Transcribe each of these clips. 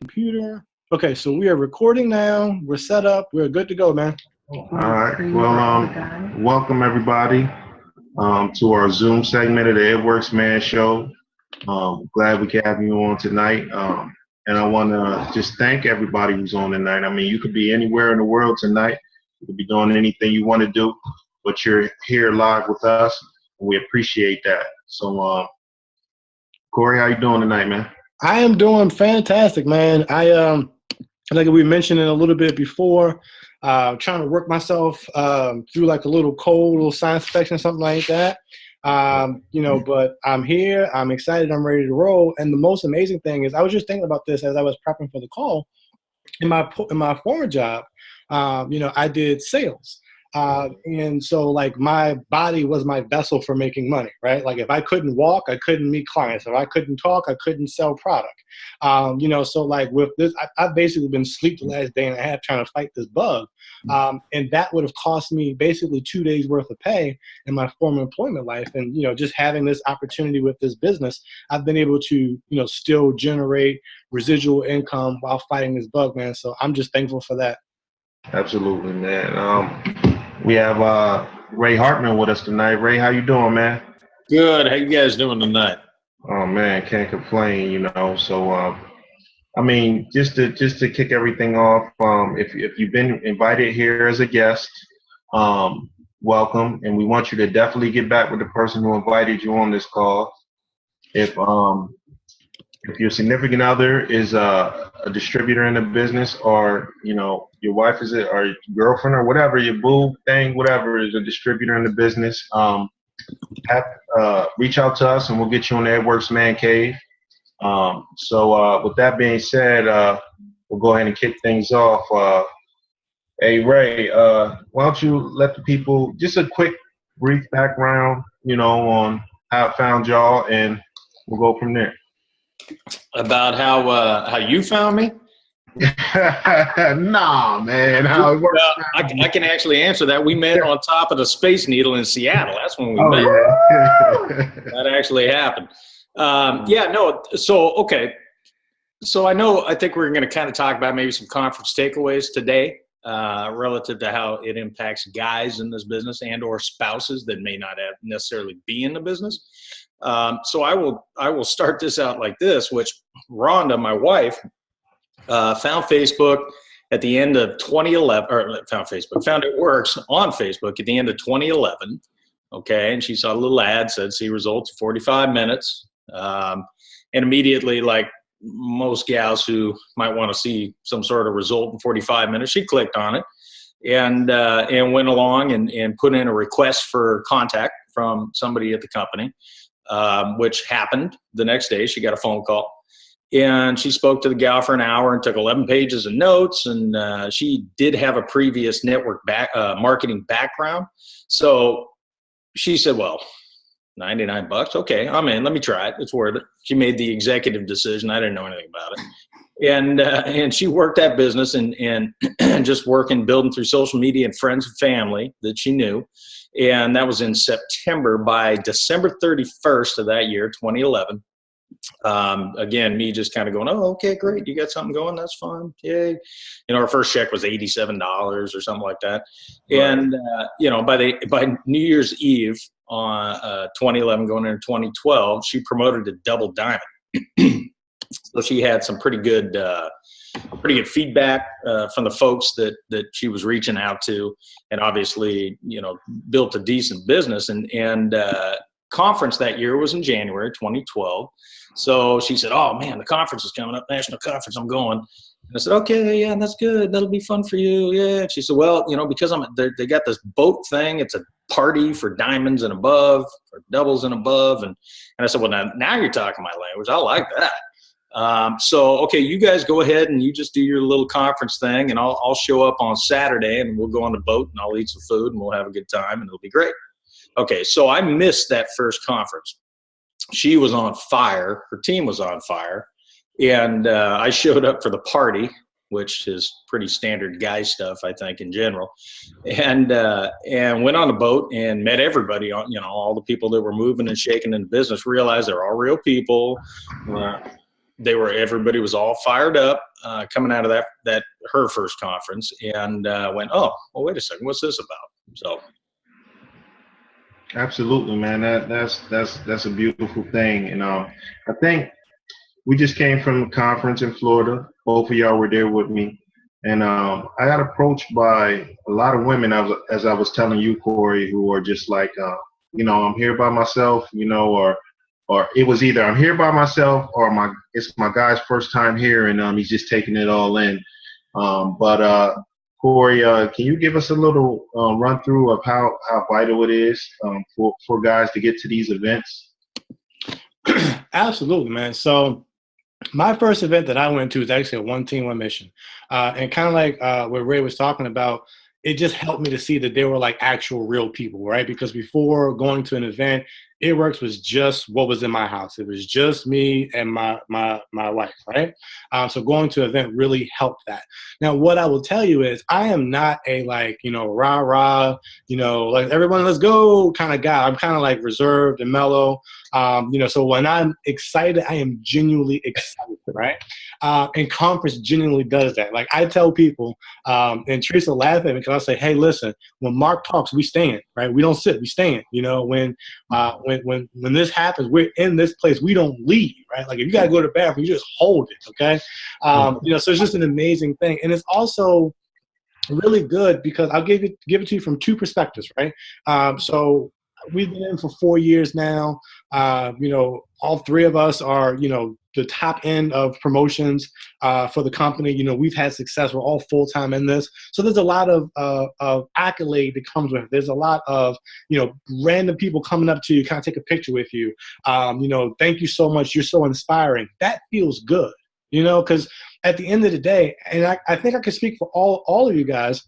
Computer. Okay, so we are recording now. We're set up. We're good to go, man. All right. Well, welcome everybody to our Zoom segment of the It Works Man Show. Glad we can have you on tonight. And I want to just thank everybody who's on tonight. I mean, you could be anywhere in the world tonight. You could be doing anything you want to do, but you're here live with us. And we appreciate that. So, Corey, how you doing tonight, man? I am doing fantastic, man. Like we mentioned it a little bit before, trying to work myself through like a little cold, little science fiction, something like that. But I'm here. I'm excited. I'm ready to roll. And the most amazing thing is, I was just thinking about this as I was prepping for the call. In my former job, I did sales. And so like my body was my vessel for making money, right? Like if I couldn't walk, I couldn't meet clients. If I couldn't talk, I couldn't sell product. So like with this, I've basically been asleep the last day and a half trying to fight this bug. And that would have cost me basically 2 days worth of pay in my former employment life. And, just having this opportunity with this business, I've been able to, still generate residual income while fighting this bug, man. So I'm just thankful for that. Absolutely, man. We have Ray Hartman with us tonight. Ray, how you doing, man? Good. How you guys doing tonight? Oh man, can't complain. So just to kick everything off, if you've been invited here as a guest, welcome, and we want you to definitely get back with the person who invited you on this call. If your significant other is a distributor in the business, or your wife or your girlfriend or whatever, your boo thing, whatever, is a distributor in the business, reach out to us and we'll get you on the It Works Man Cave. So with that being said, we'll go ahead and kick things off. Hey Ray, why don't you let the people just a quick brief background, on how I found y'all, and we'll go from there. About how you found me? Nah, man. How it works? I can actually answer that. We met on top of the Space Needle in Seattle. That's when we met. Yeah. That actually happened. So I think we're going to kind of talk about maybe some conference takeaways today, relative to how it impacts guys in this business and or spouses that may not have necessarily be in the business. So I will start this out like this, which Rhonda, my wife, found Facebook at the end of 2011, or found It Works on Facebook at the end of 2011. Okay. And she saw a little ad, said, see results in 45 minutes. And immediately, like most gals who might want to see some sort of result in 45 minutes, she clicked on it and went along and put in a request for contact from somebody at the company. Which happened the next day. She got a phone call and she spoke to the gal for an hour and took 11 pages of notes. And she did have a previous network marketing background. So she said, well, $99. Okay, I'm in. Let me try it. It's worth it. She made the executive decision. I didn't know anything about it. And she worked that business and just working, building through social media and friends and family that she knew. And that was in September. By December 31st of that year, 2011, again, me just kind of going, oh, okay, great. You got something going. That's fine. Yay. Our first check was $87 or something like that. Right. And, by New Year's Eve on 2011 going into 2012, she promoted to double diamond. So she had some pretty good feedback from the folks that she was reaching out to, and obviously, built a decent business. And conference that year was in January 2012. So she said, oh man, the conference is coming up, national conference, I'm going. And I said, okay, yeah, that's good. That'll be fun for you. Yeah. And she said, well, because they got this boat thing. It's a party for diamonds and above, or doubles and above. And I said, well, now you're talking my language. I like that. So, okay, you guys go ahead and you just do your little conference thing, and I'll show up on Saturday and we'll go on the boat and I'll eat some food and we'll have a good time and it'll be great. Okay. So I missed that first conference. She was on fire. Her team was on fire. And I showed up for the party, which is pretty standard guy stuff, I think, in general, and went on the boat and met everybody on, all the people that were moving and shaking in the business, realized they're all real people. everybody was all fired up coming out of her first conference, and went, oh, well, wait a second, what's this about? So. Absolutely, man. That's a beautiful thing. And I think we just came from a conference in Florida. Both of y'all were there with me. And I got approached by a lot of women, as I was telling you, Corey, who are just like, I'm here by myself, or it was either I'm here by myself or it's my guy's first time here, and he's just taking it all in. But Corey, can you give us a little run through of how vital it is for guys to get to these events? Absolutely, man. So my first event that I went to is actually a one team, one mission. And kind of like what Ray was talking about, it just helped me to see that they were like actual real people, right? Because before going to an event, Airworks was just what was in my house. It was just me and my wife, right? So going to an event really helped that. Now, what I will tell you is I am not a rah-rah, like everyone let's go kind of guy. I'm kind of like reserved and mellow. So when I'm excited, I am genuinely excited, right? And conference genuinely does that. Like I tell people, and Teresa laughed at me because I say, hey, listen, when Mark talks, we stand, right? We don't sit, we stand. When this happens, we're in this place, we don't leave, right? Like if you got to go to the bathroom, you just hold it, okay? So it's just an amazing thing. And it's also really good because I'll give it to you from two perspectives, right? So we've been in for 4 years now. All three of us are, the top end of promotions for the company. We've had success. We're all full-time in this. So there's a lot of accolade that comes with it. There's a lot of, random people coming up to you, kind of take a picture with you. Thank you so much. You're so inspiring. That feels good, because at the end of the day, and I think I can speak for all of you guys,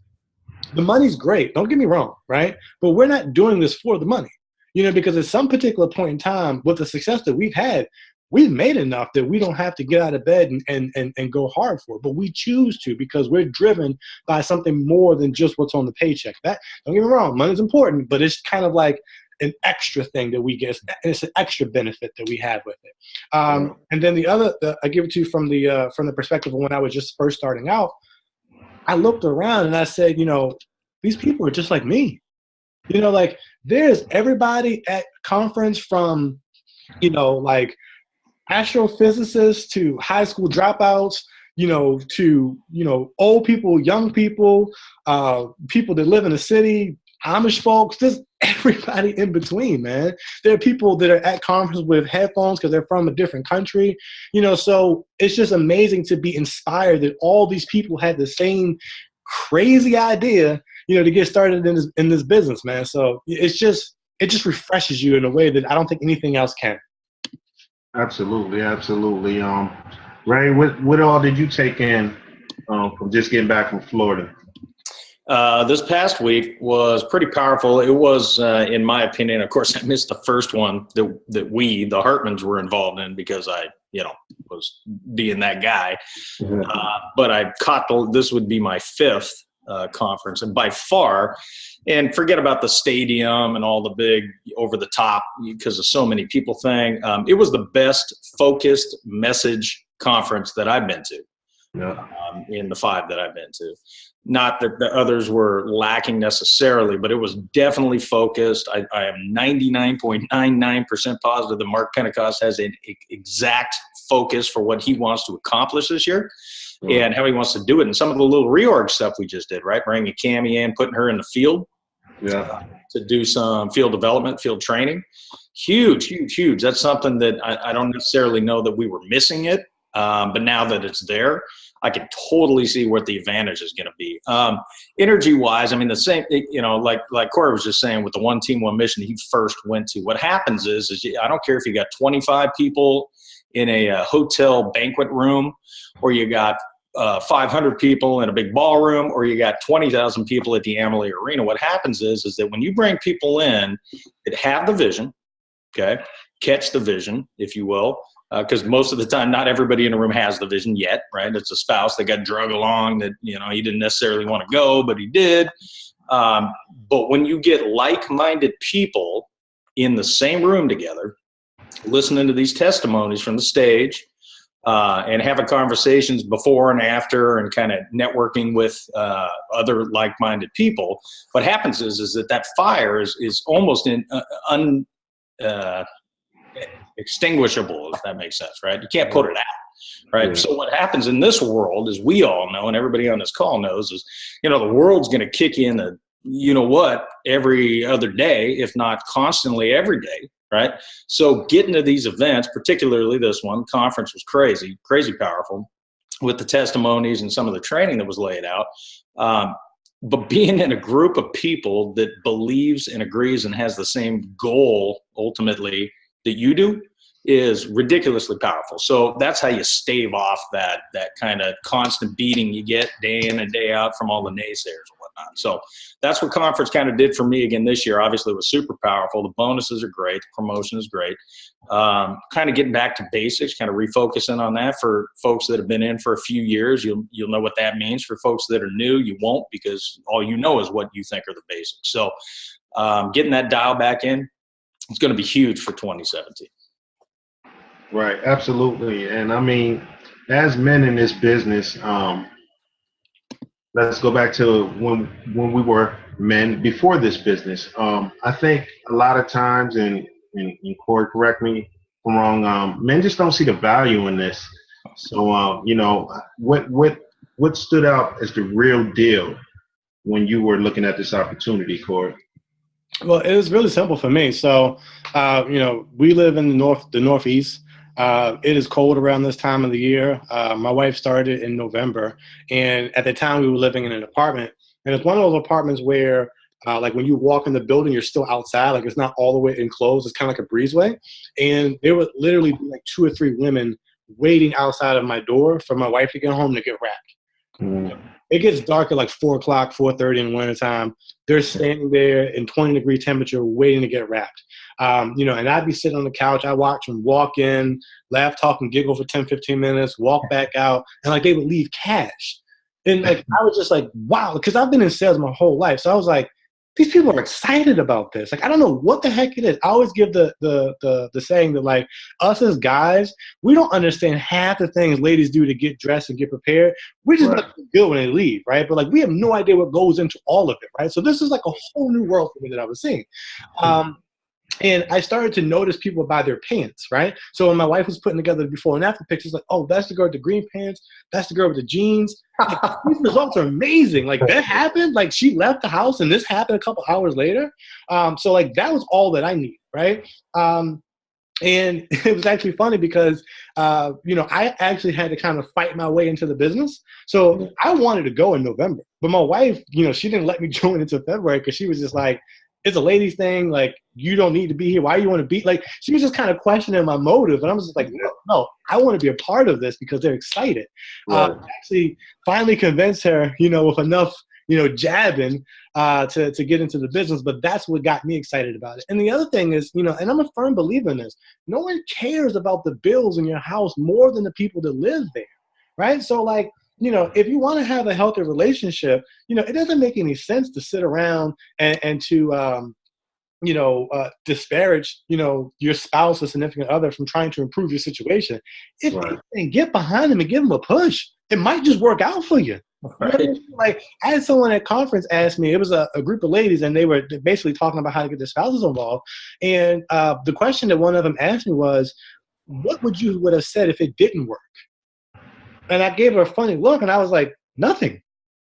the money's great. Don't get me wrong, right? But we're not doing this for the money, because at some particular point in time, with the success that we've had, we've made enough that we don't have to get out of bed and go hard for it. But we choose to because we're driven by something more than just what's on the paycheck. That, don't get me wrong, money's important, but it's kind of like an extra thing that we get. It's an extra benefit that we have with it. And then the other, I give it to you from the perspective of when I was just first starting out. I looked around and I said, these people are just like me. Like there's everybody at conference from, like astrophysicists to high school dropouts, to, old people, young people, people that live in the city, Amish folks, there's everybody in between, man. There are people that are at conference with headphones because they're from a different country, so it's just amazing to be inspired that all these people had the same crazy idea, to get started in this business, man. So it just refreshes you in a way that I don't think anything else can. Absolutely. Ray, what all did you take in from just getting back from Florida? This past week was pretty powerful. It was, in my opinion, of course, I missed the first one that we, the Hartmans, were involved in because I, was being that guy. But I caught this would be my fifth conference, and by far, and forget about the stadium and all the big over the top because of so many people thing. It was the best focused message conference that I've been to. In the 5 that I've been to. Not that the others were lacking necessarily, but it was definitely focused. I am 99.99% positive that Mark Pentecost has an exact focus for what he wants to accomplish this year and how he wants to do it. And some of the little reorg stuff we just did, right? Bringing Cammie in, putting her in the field to do some field development, field training. Huge. That's something that I don't necessarily know that we were missing it. But now that it's there, I can totally see what the advantage is going to be. Energy-wise, I mean, the same, like Corey was just saying with the one team, one mission he first went to. What happens is I don't care if you got 25 people in a hotel banquet room, or you got 500 people in a big ballroom, or you got 20,000 people at the Amalie Arena. What happens is that when you bring people in that have the vision, okay, catch the vision, if you will, because most of the time, not everybody in the room has the vision yet, right? It's a spouse that got drug along that, he didn't necessarily want to go, but he did. But when you get like-minded people in the same room together, listening to these testimonies from the stage, and having conversations before and after and kind of networking with other like-minded people, what happens is that fire is almost extinguishable, if that makes sense, right? You can't put it out. Right. Yeah. So what happens in this world, as we all know, and everybody on this call knows, is, the world's going to kick in every other day, if not constantly every day. Right. So getting to these events, particularly this one, conference was crazy powerful with the testimonies and some of the training that was laid out. But being in a group of people that believes and agrees and has the same goal ultimately that you do is ridiculously powerful. So that's how you stave off that kind of constant beating you get day in and day out from all the naysayers and whatnot. So that's what conference kind of did for me again this year. Obviously, it was super powerful. The bonuses are great. The promotion is great. Kind of getting back to basics, kind of refocusing on that. For folks that have been in for a few years, you'll know what that means. For folks that are new, you won't, because all you know is what you think are the basics. So getting that dial back in, it's going to be huge for 2017. Right, absolutely. And I mean, as men in this business, let's go back to when we were men before this business. I think a lot of times, and Corey, correct me if I'm wrong, men just don't see the value in this. So, what stood out as the real deal when you were looking at this opportunity, Corey? Well, it was really simple for me. So, we live in the Northeast. It is cold around this time of the year. My wife started in November, and at the time we were living in an apartment, and it's one of those apartments where like when you walk in the building, you're still outside, like it's not all the way enclosed. It's kind of like a breezeway. And there would literally be like 2 or 3 women waiting outside of my door for my wife to get home to get wrapped. Mm. It gets dark at like 4 o'clock, 4:30 in the wintertime. They're standing there in 20-degree temperature waiting to get wrapped. And I'd be sitting on the couch. I watch them walk in, laugh, talk, and giggle for 10, 15 minutes, walk back out, and like they would leave cash. And like I was just like, wow, because I've been in sales my whole life. So I was like, these people are excited about this. Like, I don't know what the heck it is. I always give the saying that, like, us as guys, we don't understand half the things ladies do to get dressed and get prepared. We just let them go when they leave, right? But, like, we have no idea what goes into all of it, right? So this is, like, a whole new world for me that I was seeing. And I started to notice people by their pants, right? So when my wife was putting together the before and after pictures, like, oh, that's the girl with the green pants. That's the girl with the jeans. Like, these results are amazing. Like, that happened. Like, she left the house and this happened a couple hours later. So, like, that was all that I needed, right? And it was actually funny because, I actually had to kind of fight my way into the business. So I wanted to go in November. But my wife, she didn't let me join until February because she was just like, it's a ladies thing. Like, you don't need to be here. Why do you want to be? Like, she was just kind of questioning my motive. And I was just like, no, I want to be a part of this because they're excited. Right. Actually finally convinced her, with enough, jabbing to get into the business. But that's what got me excited about it. And the other thing is, and I'm a firm believer in this, no one cares about the bills in your house more than the people that live there, right? So, like, if you want to have a healthy relationship, it doesn't make any sense to sit around and to, disparage, your spouse or significant other from trying to improve your situation. If anything, get behind them and give them a push. It might just work out for you. Right. Like, I had someone at conference ask me, it was a group of ladies, and they were basically talking about how to get their spouses involved. And the question that one of them asked me was, what would you would have said if it didn't work? And I gave her a funny look, and I was like, nothing.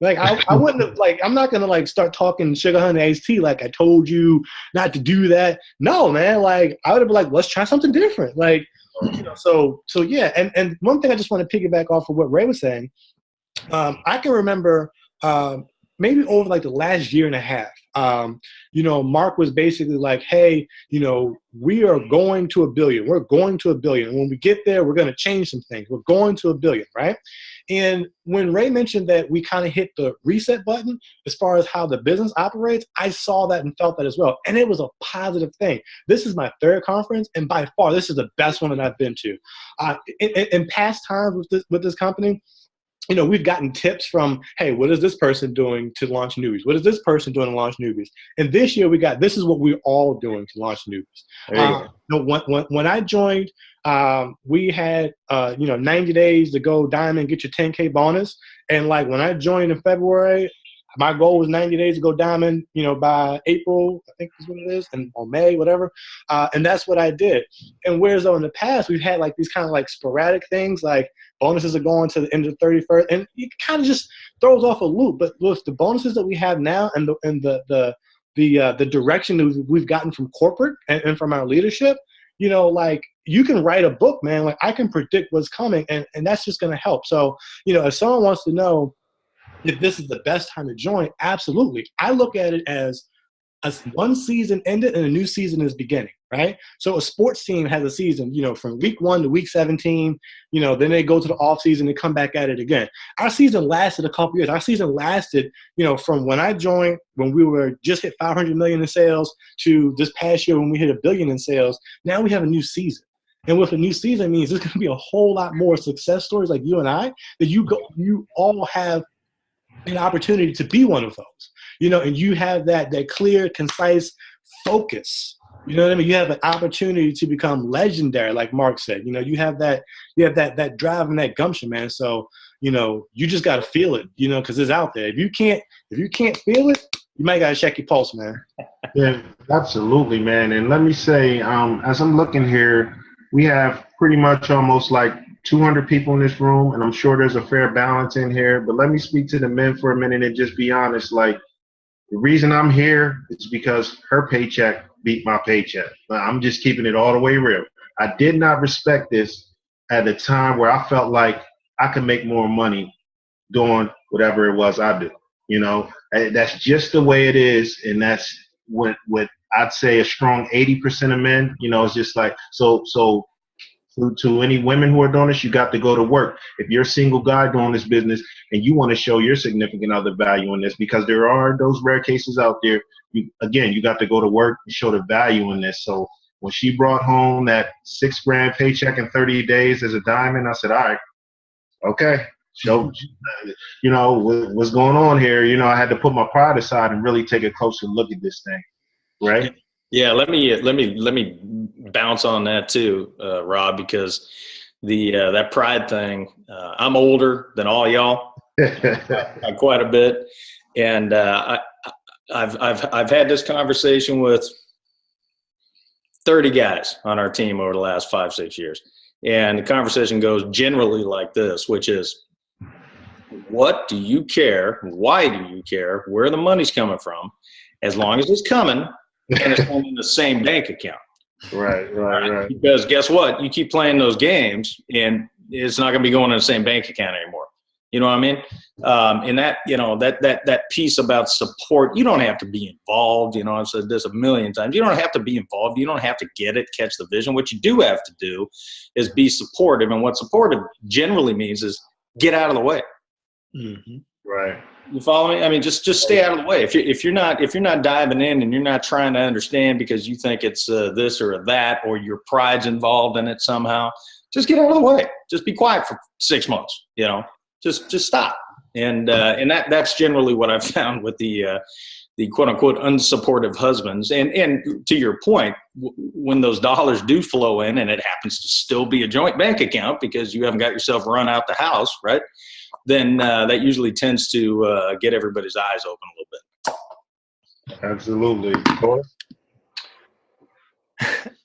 Like, I wouldn't have, like, I'm not going to, like, start talking sugar honey iced tea like I told you not to do that. No, man. Like, I would have been like, let's try something different. Like, so yeah. And one thing I just want to piggyback off of what Ray was saying, I can remember maybe over, like, the last year and a half, Mark was basically like, hey, we are going to $1 billion. We're going to $1 billion. And when we get there, we're going to change some things. We're going to $1 billion, right? And when Ray mentioned that we kind of hit the reset button as far as how the business operates, I saw that and felt that as well. And it was a positive thing. This is my 3rd conference, and by far, this is the best one that I've been to. In past times with this company, we've gotten tips from, hey, what is this person doing to launch newbies? What is this person doing to launch newbies? And this year this is what we're all doing to launch newbies. When I joined, we had, 90 days to go diamond, get your 10K bonus. And like when I joined in February, my goal was 90 days to go diamond, by April, I think is what it is, or May, whatever. And that's what I did. And whereas though in the past, we've had like these kind of like sporadic things, like bonuses are going to the end of the 31st, and it kind of just throws off a loop. But with the bonuses that we have now and the direction that we've gotten from corporate and from our leadership, like you can write a book, man. Like I can predict what's coming, and that's just going to help. So, if someone wants to know if this is the best time to join, absolutely. I look at it as one season ended and a new season is beginning, right? So a sports team has a season, from week 1 to week 17, then they go to the off season and come back at it again. Our season lasted a couple years. Our season lasted, from when I joined, when we were just hit 500 million in sales, to this past year when we hit $1 billion in sales. Now we have a new season. And with a new season means there's going to be a whole lot more success stories like you and I that you all have an opportunity to be one of those, and you have that clear, concise focus. You know what I mean? You have an opportunity to become legendary, like Mark said. You have that drive and that gumption, man. So, you just got to feel it, because it's out there. If you can't feel it, you might got to check your pulse, man. Yeah, absolutely, man. And let me say, as I'm looking here, we have pretty much almost like 200 people in this room, and I'm sure there's a fair balance in here. But let me speak to the men for a minute and just be honest. Like, the reason I'm here is because her paycheck beat my paycheck. I'm just keeping it all the way real. I did not respect this at a time where I felt like I could make more money doing whatever it was I do. That's just the way it is, and that's what I'd say a strong 80% of men. It's just like so. To any women who are doing this, you got to go to work. If you're a single guy doing this business and you want to show your significant other value in this, because there are those rare cases out there, you got to go to work and show the value in this. So when she brought home that $6,000 paycheck in 30 days as a diamond, I said, all right, okay, show, what's going on here. I had to put my pride aside and really take a closer look at this thing, right? Yeah, let me bounce on that too, Rob, because that pride thing. I'm older than all y'all, by quite a bit, and I've had this conversation with 30 guys on our team over the last 5-6 years, and the conversation goes generally like this, which is, what do you care? Why do you care? Where the money's coming from? As long as it's coming. And it's in the same bank account. Right. Because guess what? You keep playing those games, and it's not going to be going in the same bank account anymore. You know what I mean? And that, that piece about support, you don't have to be involved. I've said this a million times. You don't have to be involved. You don't have to get it, catch the vision. What you do have to do is be supportive. And what supportive generally means is get out of the way. Mm-hmm. Right. You follow me? I mean, just stay out of the way. If you're not diving in and you're not trying to understand because you think it's this or that, or your pride's involved in it somehow, just get out of the way. Just be quiet for 6 months. Just stop. And that's generally what I've found with the quote unquote unsupportive husbands. And to your point, when those dollars do flow in, and it happens to still be a joint bank account because you haven't got yourself run out the house, right? Then that usually tends to get everybody's eyes open a little bit. Absolutely.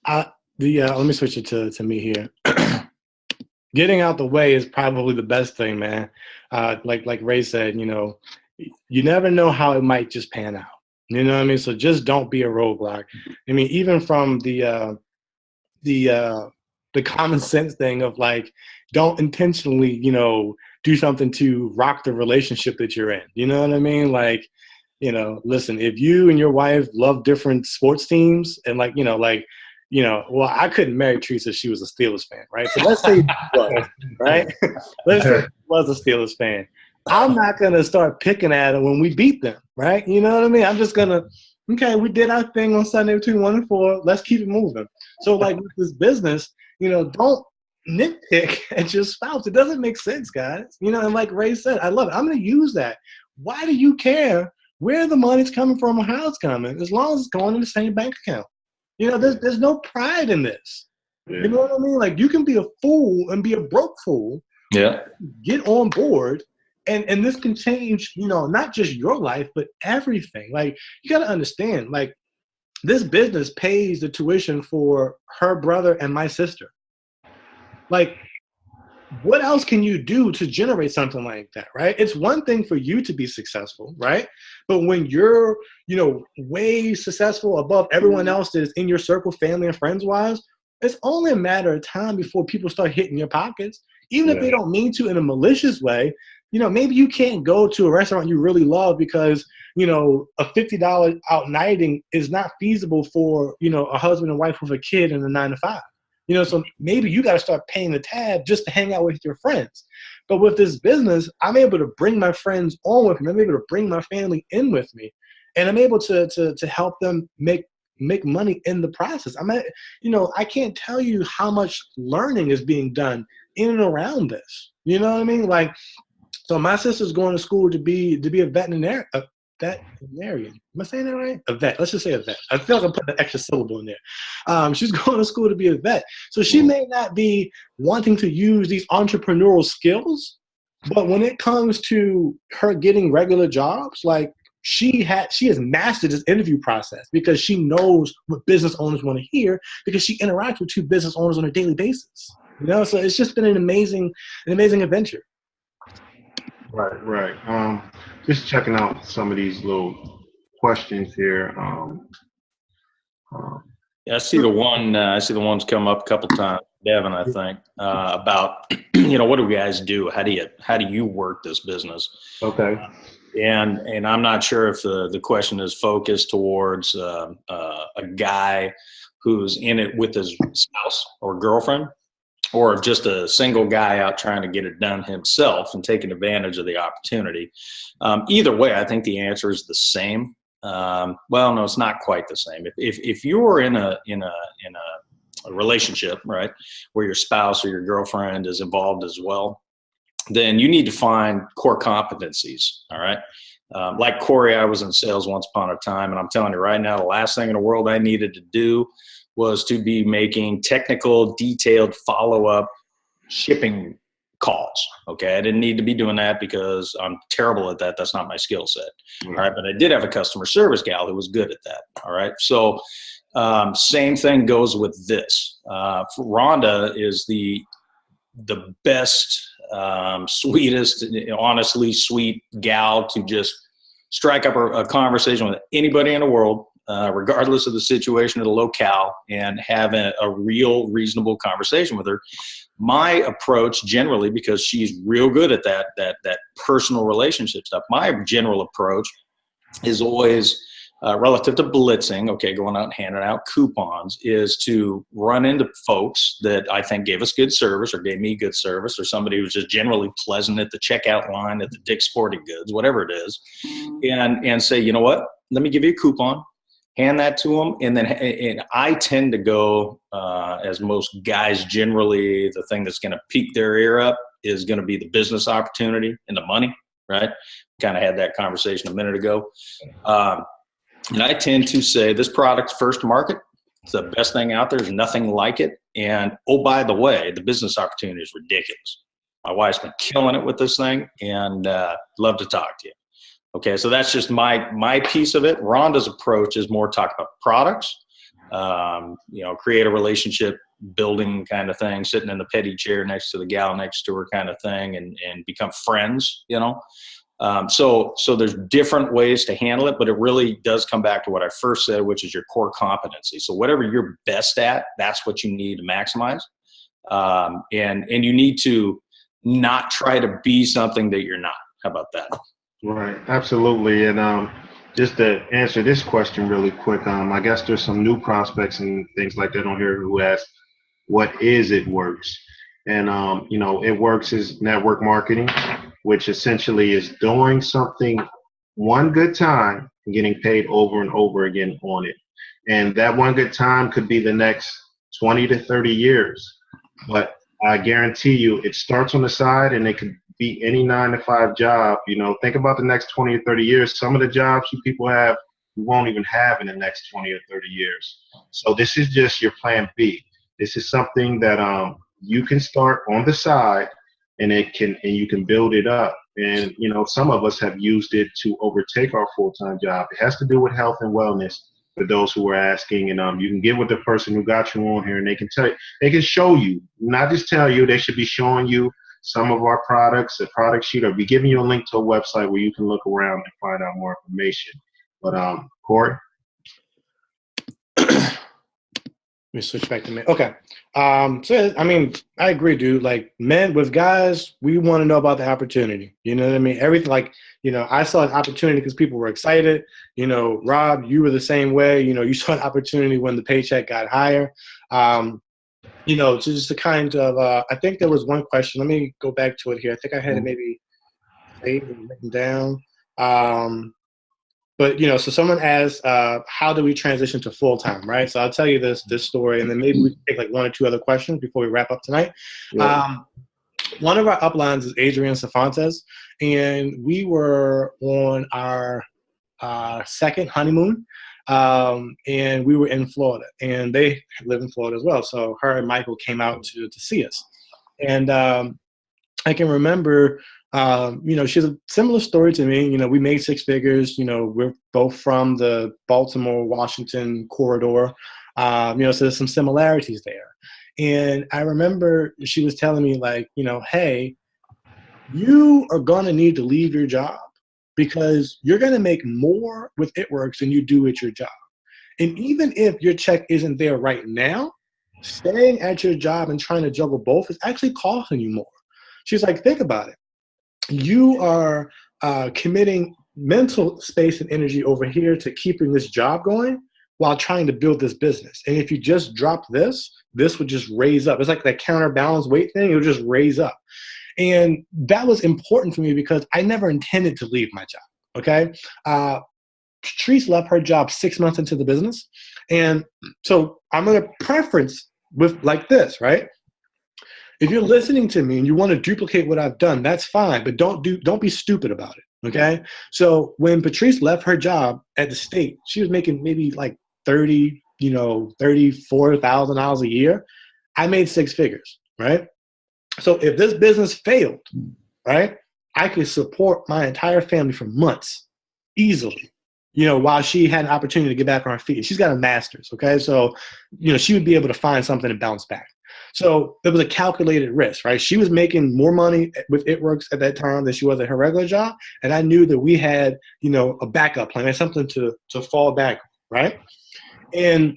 Let me switch it to me here. Getting out the way is probably the best thing, man. Like Ray said, you never know how it might just pan out. You know what I mean? So just don't be a roadblock. I mean, even from the common sense thing of like, don't intentionally, do something to rock the relationship that you're in. You know what I mean? Like, listen, if you and your wife love different sports teams and well, I couldn't marry Teresa if she was a Steelers fan, right? So let's say she was, right? Let's say she was a Steelers fan. I'm not going to start picking at her when we beat them, right? You know what I mean? I'm just going to, okay, we did our thing on Sunday between 1 and 4. Let's keep it moving. So like with this business, don't nitpick at your spouse. It doesn't make sense, guys. You know, and like Ray said, I love it. I'm going to use that. Why do you care where the money's coming from or how it's coming, as long as it's going in the same bank account? You know, there's no pride in this. Yeah. You know what I mean? Like, you can be a fool and be a broke fool. Yeah. Get on board, and this can change, you know, not just your life, but everything. Like, you got to understand, like, this business pays the tuition for her brother and my sister. Like, what else can you do to generate something like that, right? It's one thing for you to be successful, right? But when you're, you know, way successful above everyone else that is in your circle, family and friends wise, it's only a matter of time before people start hitting your pockets, even if they don't mean to in a malicious way. You know, maybe you can't go to a restaurant you really love because, you know, a $50 out nighting is not feasible for, you know, a husband and wife with a kid and a 9-to-5. You know, so maybe you got to start paying the tab just to hang out with your friends. But with this business, I'm able to bring my friends on with me. I'm able to bring my family in with me, and I'm able to help them make money in the process. You know, I can't tell you how much learning is being done in and around this. You know what I mean? Like, so my sister's going to school to be a veterinarian. Am I saying that right? A vet. Let's just say a vet. I feel like I'm putting an extra syllable in there. She's going to school to be a vet. So she may not be wanting to use these entrepreneurial skills, but when it comes to her getting regular jobs, like, she has mastered this interview process because she knows what business owners want to hear, because she interacts with 2 business owners on a daily basis. You know, so it's just been an amazing adventure. Right. Just checking out some of these little questions here. Yeah, I see the one. I see the ones come up a couple times, Devin. I think about, you know, what do you guys do? How do you work this business? Okay. And I'm not sure if the question is focused towards a guy who's in it with his spouse or girlfriend, or just a single guy out trying to get it done himself and taking advantage of the opportunity. Either way, I think the answer is the same. Well, no, it's not quite the same. If you were in a relationship, right, where your spouse or your girlfriend is involved as well, then you need to find core competencies. All right. Like Corey, I was in sales once upon a time, and I'm telling you right now, the last thing in the world I needed to do was to be making technical, detailed follow-up shipping calls. Okay. I didn't need to be doing that because I'm terrible at that. That's not my skill set. All right. But I did have a customer service gal who was good at that. All right. So same thing goes with this. Rhonda is the best, sweetest, honestly sweet gal to just strike up a conversation with anybody in the world, regardless of the situation or the locale, and have a real reasonable conversation with her. My approach generally, because she's real good at that personal relationship stuff, my general approach is always relative to blitzing, okay, going out and handing out coupons, is to run into folks that I think gave us good service or gave me good service, or somebody who was just generally pleasant at the checkout line at the Dick's Sporting Goods, whatever it is, and say, you know what, let me give you a coupon, hand that to them. And I tend to go, as most guys generally, the thing that's going to pique their ear up is going to be the business opportunity and the money, right? Kind of had that conversation a minute ago. And I tend to say this product's first to market. It's the best thing out there. There's nothing like it. And oh, by the way, the business opportunity is ridiculous. My wife's been killing it with this thing, and love to talk to you. Okay, so that's just my piece of it. Rhonda's approach is more talk about products, create a relationship building kind of thing, sitting in the petty chair next to the gal next to her kind of thing, and become friends, you know. So there's different ways to handle it, but it really does come back to what I first said, which is your core competency. So whatever you're best at, that's what you need to maximize. And you need to not try to be something that you're not. How about that? Right. Absolutely. And just to answer this question really quick, I guess there's some new prospects and things like that on here who ask, what is It Works? And, It Works is network marketing, which essentially is doing something one good time and getting paid over and over again on it. And that one good time could be the next 20 to 30 years. But I guarantee you it starts on the side and it could be any 9 to 5 job. You know, think about the next 20 or 30 years. Some of the jobs you people have, you won't even have in the next 20 or 30 years. So this is just your plan B. This is something that you can start on the side and you can build it up. And, you know, some of us have used it to overtake our full-time job. It has to do with health and wellness for those who are asking. And you can get with the person who got you on here and they can tell you, they can show you, not just tell you, they should be showing you some of our products, a product sheet, or be giving you a link to a website where you can look around and find out more information. But Corey? Let me switch back to men. Okay. So, I mean, I agree, dude. Like, men with guys, we want to know about the opportunity. You know what I mean? Everything, like, you know, I saw an opportunity because people were excited. You know, Rob, you were the same way. You know, you saw an opportunity when the paycheck got higher. You know, just the kind of, I think there was one question. Let me go back to it here. I think I had it maybe saved and written down. But, you know, so someone asked, how do we transition to full-time, right? So I'll tell you this story, and then maybe we can take like 1 or 2 other questions before we wrap up tonight. Yeah. One of our uplines is Adrian Cervantes, and we were on our second honeymoon, and we were in Florida, and they live in Florida as well. So her and Michael came out to see us. And I can remember – you know, she has a similar story to me. You know, we made 6 figures. You know, we're both from the Baltimore, Washington corridor. You know, so there's some similarities there. And I remember she was telling me, like, you know, hey, you are going to need to leave your job because you're going to make more with ItWorks than you do at your job. And even if your check isn't there right now, staying at your job and trying to juggle both is actually costing you more. She's like, think about it. You are committing mental space and energy over here to keeping this job going while trying to build this business. And if you just drop this would just raise up. It's like that counterbalance weight thing. It would just raise up. And that was important for me because I never intended to leave my job, okay? Patrice left her job 6 months into the business. And so I'm going to preference with like this, right? If you're listening to me and you want to duplicate what I've done, that's fine, but don't be stupid about it, okay? So when Patrice left her job at the state, she was making maybe like $34,000 a year. I made 6 figures, right? So if this business failed, right, I could support my entire family for months easily, you know, while she had an opportunity to get back on her feet. She's got a master's, okay? So, you know, she would be able to find something to bounce back. So it was a calculated risk, right? She was making more money with ItWorks at that time than she was at her regular job. And I knew that we had, you know, a backup plan, something to fall back, right? And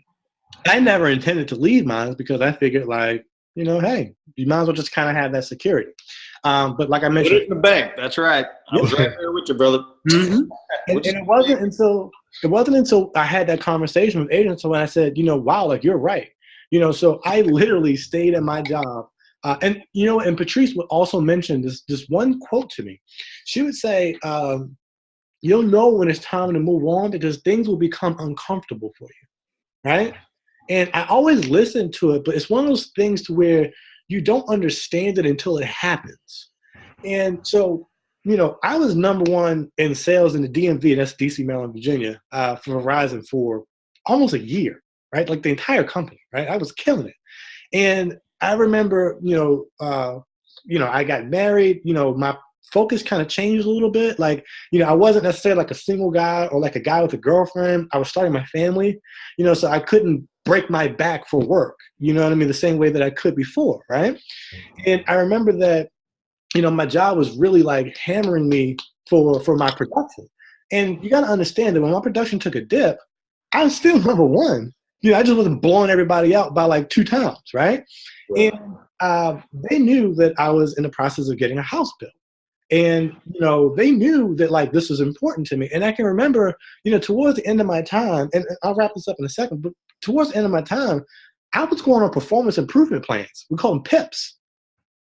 I never intended to leave mine because I figured, like, you know, hey, you might as well just kind of have that security. But like I mentioned, put it in the bank. That's right. I was right there with you, brother. Mm-hmm. And it wasn't until I had that conversation with Adrian. So when I said, you know, wow, like you're right. You know, so I literally stayed at my job. And, you know, and Patrice would also mention this one quote to me. She would say, you'll know when it's time to move on because things will become uncomfortable for you, right? And I always listen to it, but it's one of those things to where you don't understand it until it happens. And so, you know, I was #1 in sales in the DMV, and that's DC, Maryland, Virginia, for Verizon for almost a year. Right, like the entire company, right? I was killing it, and I remember, you know, I got married. You know, my focus kind of changed a little bit. Like, you know, I wasn't necessarily like a single guy or like a guy with a girlfriend. I was starting my family, you know, so I couldn't break my back for work. You know what I mean? The same way that I could before, right? And I remember that, you know, my job was really like hammering me for my production. And you got to understand that when my production took a dip, I was still #1. You know, I just wasn't blowing everybody out by like 2 times, right? Right. And they knew that I was in the process of getting a house built. And, you know, they knew that like this was important to me. And I can remember, you know, towards the end of my time, and I'll wrap this up in a second, but towards the end of my time, I was going on performance improvement plans. We call them PIPs.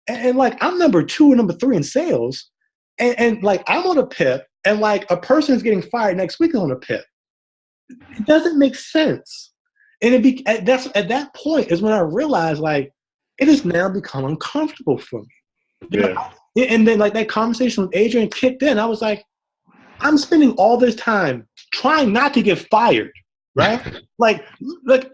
And like I'm #2 or #3 in sales. And like I'm on a PIP, and like a person is getting fired next week on a PIP. It doesn't make sense. And at that point is when I realized, like, it has now become uncomfortable for me. You know, and then like that conversation with Adrian kicked in. I was like, I'm spending all this time trying not to get fired, right? like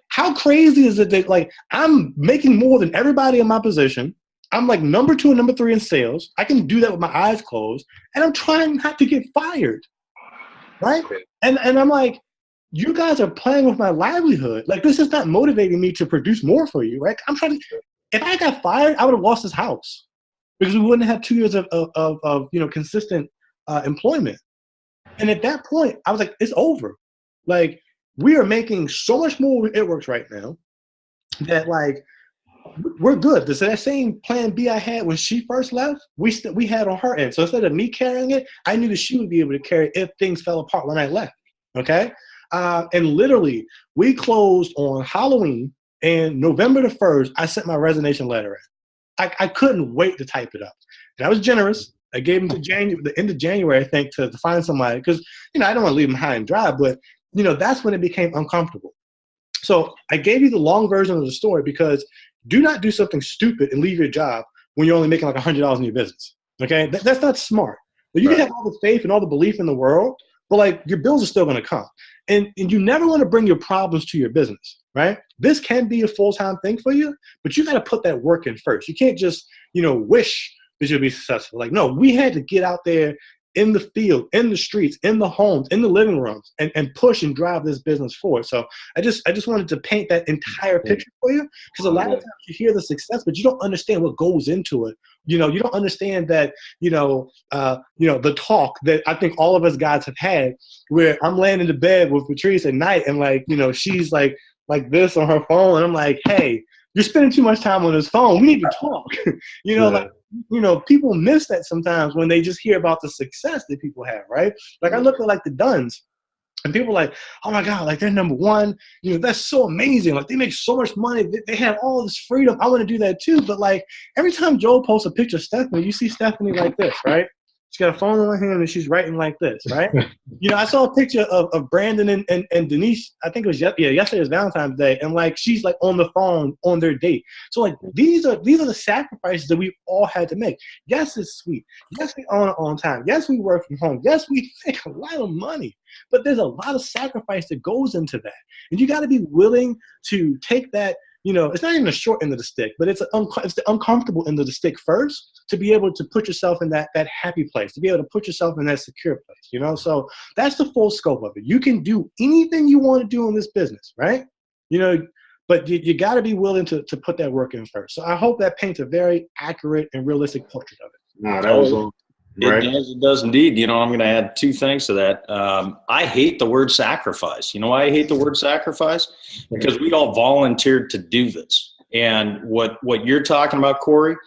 how crazy is it that like I'm making more than everybody in my position. I'm like number 2 and number 3 in sales. I can do that with my eyes closed, and I'm trying not to get fired, right? And I'm like, you guys are playing with my livelihood. Like, this is not motivating me to produce more for you, right? I'm trying to. If I got fired, I would have lost this house because we wouldn't have 2 years of consistent employment. And at that point, I was like, it's over. Like, we are making so much more with It Works right now that like we're good. So that same plan B I had when she first left, we had on her end. So instead of me carrying it, I knew that she would be able to carry it if things fell apart when I left. Okay. And literally, we closed on Halloween, and November the 1st, I sent my resignation letter in. I couldn't wait to type it up. And I was generous. I gave him to the end of January, I think, to find somebody because, I don't want to leave him high and dry, but, that's when it became uncomfortable. So I gave you the long version of the story because do not do something stupid and leave your job when you're only making like $100 in your business. Okay? That's not smart. But you can have all the faith and all the belief in the world, but like your bills are still going to come. And you never want to bring your problems to your business, right? This can be a full-time thing for you, but you got to put that work in first. You can't just, wish that you'll be successful. Like, no, we had to get out there in the field, in the streets, in the homes, in the living rooms, and push and drive this business forward. So I just wanted to paint that entire picture for you, because a lot of times you hear the success, but you don't understand what goes into it. You don't understand that, the talk that I think all of us guys have had where I'm laying in the bed with Patrice at night and like, she's like this on her phone. And I'm like, hey, you're spending too much time on this phone. We need to talk. People miss that sometimes when they just hear about the success that people have, right? Like I look at like the Duns, and people are like, oh my God, like they're number 1. That's so amazing. Like they make so much money. They have all this freedom. I want to do that too. But like every time Joel posts a picture of Stephanie, you see Stephanie like this, right? She's got a phone in her hand and she's writing like this, right? I saw a picture of Brandon and Denise. I think it was yesterday was Valentine's Day, and like she's like on the phone on their date. So like these are the sacrifices that we all had to make. Yes, it's sweet. Yes, we own it on time. Yes, we work from home. Yes, we make a lot of money. But there's a lot of sacrifice that goes into that, and you got to be willing to take that. It's not even the short end of the stick, but it's the uncomfortable end of the stick first to be able to put yourself in that happy place, to be able to put yourself in that secure place, So that's the full scope of it. You can do anything you want to do in this business, right? But you got to be willing to put that work in first. So I hope that paints a very accurate and realistic portrait of it. No, that was all. Right. It does indeed. I'm going to add 2 things to that. I hate the word sacrifice. You know why I hate the word sacrifice? Because we all volunteered to do this. And what you're talking about, Corey,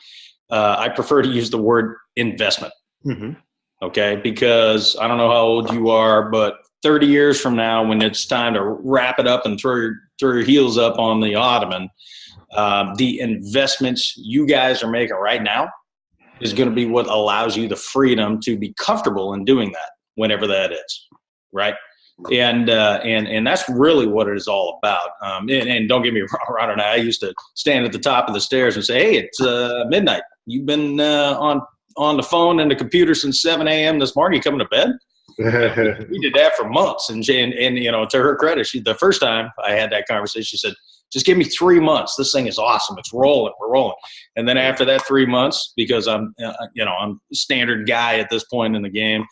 I prefer to use the word investment. Mm-hmm. Okay? Because I don't know how old you are, but 30 years from now, when it's time to wrap it up and throw your heels up on the ottoman, the investments you guys are making right now is going to be what allows you the freedom to be comfortable in doing that whenever that is, right? And that's really what it is all about. And don't get me wrong, I used to stand at the top of the stairs and say, hey, it's midnight. You've been on the phone and the computer since 7 a.m. this morning. You coming to bed? We did that for months. And to her credit, the first time I had that conversation, she said, just give me 3 months. This thing is awesome. It's rolling. We're rolling. And then after that 3 months, because I'm a standard guy at this point in the game,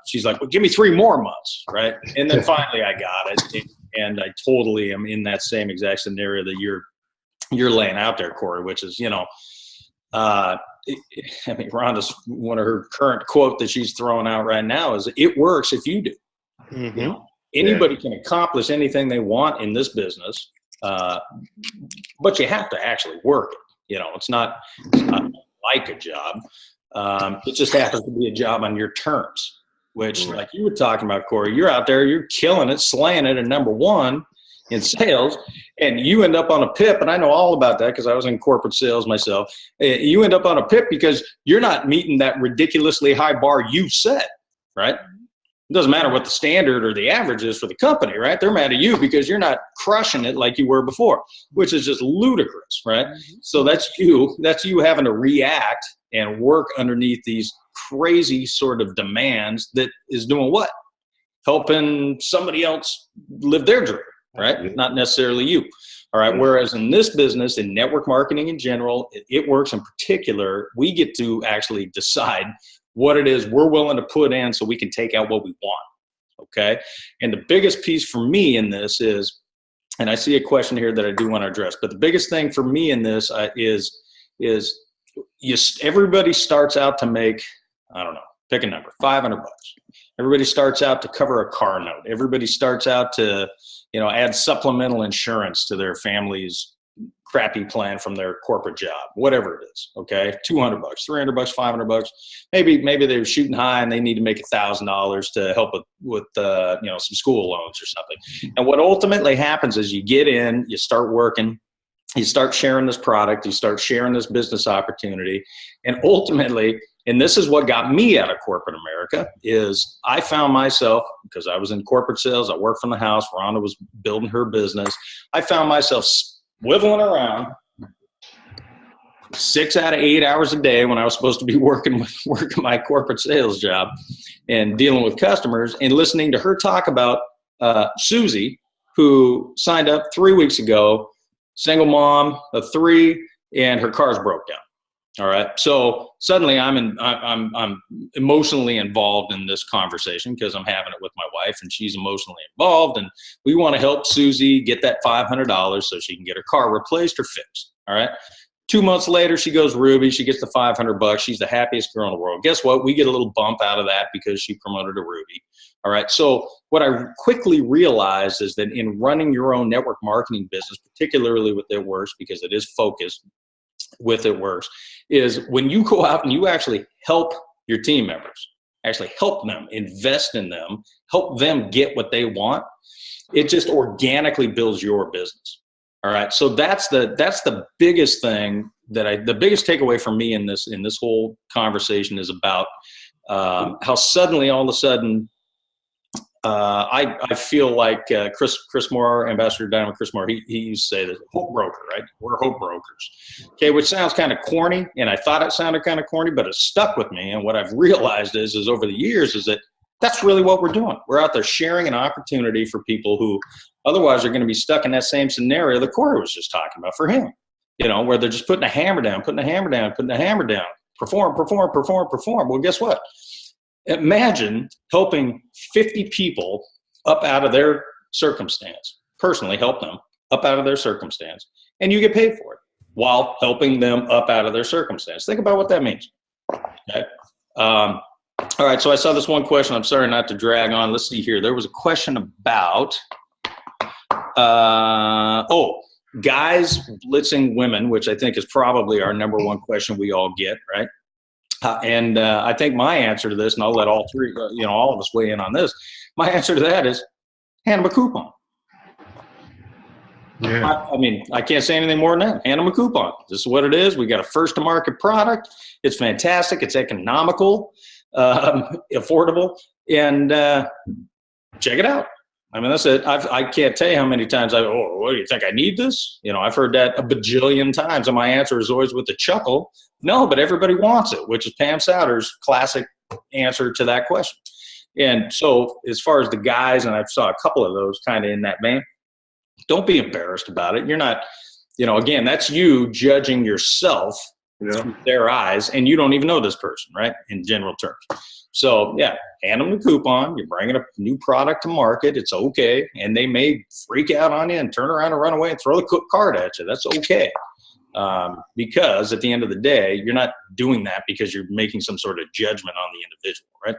she's like, well, give me 3 more months, right? And then finally I got it. And I totally am in that same exact scenario that you're laying out there, Corey, which is, Rhonda's one of her current quote that she's throwing out right now is, it works if you do. Mm-hmm. Anybody can accomplish anything they want in this business. But you have to actually work it. It's not like a job. It just happens to be a job on your terms, which like you were talking about, Corey, you're out there, you're killing it, slaying it, and number 1 in sales, and you end up on a PIP, and I know all about that because I was in corporate sales myself. You end up on a PIP because you're not meeting that ridiculously high bar you set, right? doesn't matter what the standard or the average is for the company, right? They're mad at you because you're not crushing it like you were before, which is just ludicrous, right? So that's you having to react and work underneath these crazy sort of demands that is doing what? Helping somebody else live their dream, right? Not necessarily you. All right. Whereas in this business, in network marketing in general, it works in particular, we get to actually decide what it is we're willing to put in so we can take out what we want. Okay. And the biggest piece for me in this is, and I see a question here that I do want to address, but the biggest thing for me in this everybody starts out to make, I don't know, pick a number, $500. Everybody starts out to cover a car note. Everybody starts out to, add supplemental insurance to their family's crappy plan from their corporate job, whatever it is. Okay. $200, $300, $500. Maybe they're shooting high and they need to make $1,000 to help with some school loans or something. And what ultimately happens is you get in, you start working, you start sharing this product, you start sharing this business opportunity. And ultimately, and this is what got me out of corporate America, is I found myself, because I was in corporate sales, I worked from the house, Rhonda was building her business. I found myself swiveling around 6 out of 8 hours a day when I was supposed to be working my corporate sales job and dealing with customers, and listening to her talk about Susie, who signed up 3 weeks ago, single mom of 3, and her car's broke down. All right. So suddenly I'm emotionally involved in this conversation because I'm having it with my wife and she's emotionally involved, and we want to help Susie get that $500 so she can get her car replaced or fixed. All right. 2 months later, she goes Ruby. She gets the $500. She's the happiest girl in the world. Guess what? We get a little bump out of that because she promoted to Ruby. All right. So what I quickly realized is that in running your own network marketing business, particularly with It Works, because it is focused with It Works, is when you go out and you actually help your team members, actually help them, invest in them, help them get what they want, it just organically builds your business. All right. So that's the biggest thing the biggest takeaway for me in this whole conversation is about how suddenly all of a sudden I feel like Chris Moore, Ambassador Dynamo Chris Moore, he used to say that hope broker, right? We're hope brokers. Okay, which sounds kind of corny, and I thought it sounded kind of corny, but it stuck with me. And what I've realized is over the years is that that's really what we're doing. We're out there sharing an opportunity for people who otherwise are going to be stuck in that same scenario that Corey was just talking about for him, where they're just putting a hammer down, perform. Well, guess what? Imagine helping 50 people up out of their circumstance, personally help them up out of their circumstance, and you get paid for it while helping them up out of their circumstance. Think about what that means. Okay. All right. So I saw this one question. I'm sorry not to drag on. Let's see here. There was a question about, guys blitzing women, which I think is probably our number one question we all get, right? And I think my answer to this, and I'll let all three, all of us weigh in on this. My answer to that is hand them a coupon. Yeah. I mean, I can't say anything more than that. Hand them a coupon. This is what it is. We got a first to market product. It's fantastic. It's economical, affordable, and check it out. I mean, that's it. I can't tell you how many times what do you think I need this? I've heard that a bajillion times, and my answer is always with a chuckle. No, but everybody wants it, which is Pam Souter's classic answer to that question. And so as far as the guys, and I saw a couple of those kind of in that vein, don't be embarrassed about it. You're not, again, that's you judging yourself through their eyes, and you don't even know this person, right, in general terms. So, yeah, hand them the coupon. You're bringing a new product to market. It's okay. And they may freak out on you and turn around and run away and throw the card at you. That's okay. Because at the end of the day, you're not doing that because you're making some sort of judgment on the individual, right?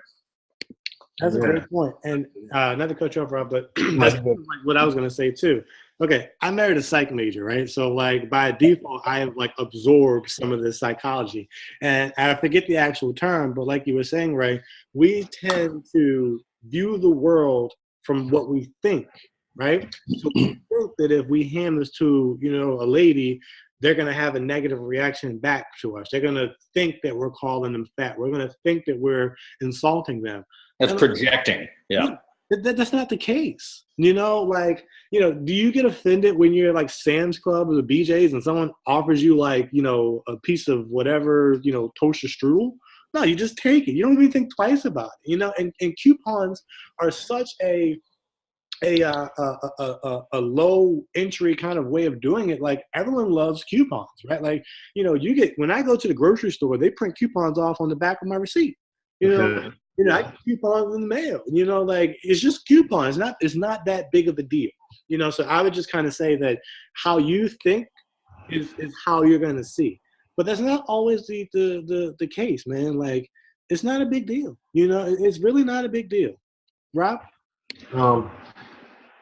That's a great point. And not to cut you off, Rob, but that's like what I was going to say too. Okay, I married a psych major, right? So like by default, I have like absorbed some of this psychology. And I forget the actual term, but like you were saying, Ray, we tend to view the world from what we think, right? So we think that if we hand this to, a lady, they're going to have a negative reaction back to us. They're going to think that we're calling them fat. We're going to think that we're insulting them. That's projecting. Yeah. That's not the case. You know, like, you know, do you get offended when you're like Sam's Club or the BJ's and someone offers you like, you know, a piece of whatever, you know, toaster strudel? No, you just take it. You don't even think twice about it, you know, and coupons are such a low entry kind of way of doing it. Like everyone loves coupons, right? Like, you know, when I go to the grocery store, they print coupons off on the back of my receipt. You know, I get coupons in the mail. You know, like it's just coupons. It's not that big of a deal. You know, so I would just kind of say that how you think is how you're going to see. But that's not always the case, man. Like it's not a big deal. You know, it's really not a big deal. Rob?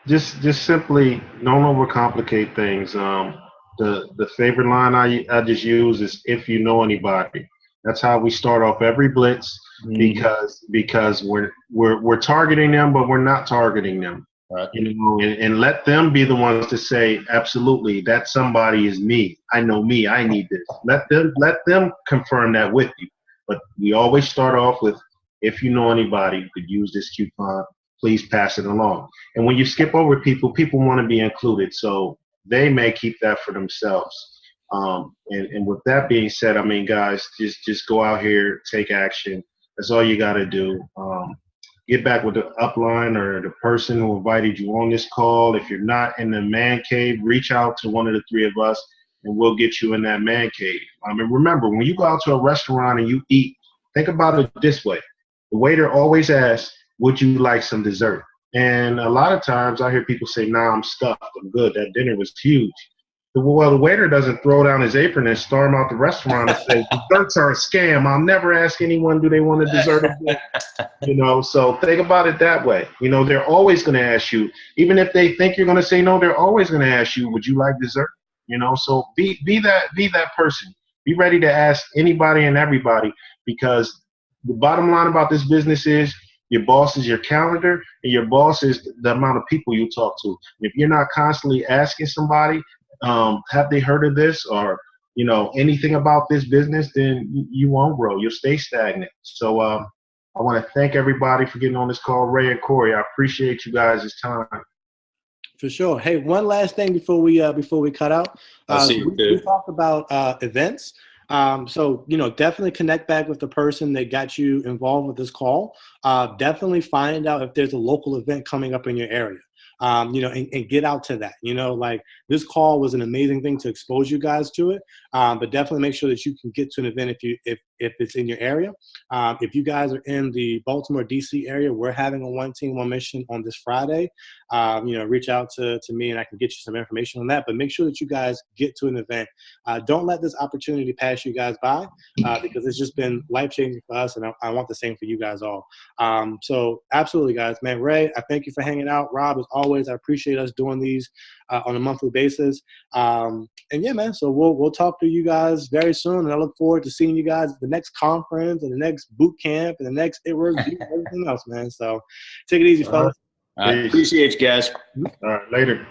Just simply don't overcomplicate things. The favorite line I just use is if you know anybody. That's how we start off every blitz because we're targeting them, but we're not targeting them. Right. You know, and let them be the ones to say, absolutely, that somebody is me. I know me. I need this. Let them confirm that with you. But we always start off with, if you know anybody who could use this coupon, please pass it along. And when you skip over people want to be included, so they may keep that for themselves. And with that being said, I mean, guys, just go out here, take action. That's all you got to do. Get back with the upline or the person who invited you on this call. If you're not in the man cave, reach out to one of the three of us, and we'll get you in that man cave. And remember, when you go out to a restaurant and you eat, think about it this way. The waiter always asks, would you like some dessert? And a lot of times I hear people say, nah, I'm stuffed. I'm good. That dinner was huge. Well, the waiter doesn't throw down his apron and storm out the restaurant and say, desserts are a scam. I'll never ask anyone, do they want a dessert again? You know, so think about it that way. You know, they're always going to ask you, even if they think you're going to say no, they're always going to ask you, would you like dessert? You know, so be that person. Be ready to ask anybody and everybody, because the bottom line about this business is your boss is your calendar and your boss is the amount of people you talk to. If you're not constantly asking somebody, have they heard of this or, you know, anything about this business, then you won't grow. You'll stay stagnant. So I want to thank everybody for getting on this call. Ray and Corey, I appreciate you guys' time. For sure. Hey, one last thing before we cut out. We talked about events. So, you know, definitely connect back with the person that got you involved with this call. Definitely find out if there's a local event coming up in your area. You know, and get out to that. You know, like this call was an amazing thing to expose you guys to it. But definitely make sure that you can get to an event if it's in your area. If you guys are in the Baltimore, D.C. area, we're having a one team, one mission on this Friday. You know, reach out to me and I can get you some information on that. But make sure that you guys get to an event. Don't let this opportunity pass you guys by because it's just been life-changing for us, and I want the same for you guys all. So absolutely, guys. Man, Ray, I thank you for hanging out. Rob, as always, I appreciate us doing these on a monthly basis. And yeah, man, so we'll talk to you guys very soon, and I look forward to seeing you guys at the next conference and the next boot camp and the next everything else, man. So take it easy, fellas. I appreciate you guys. All right, later.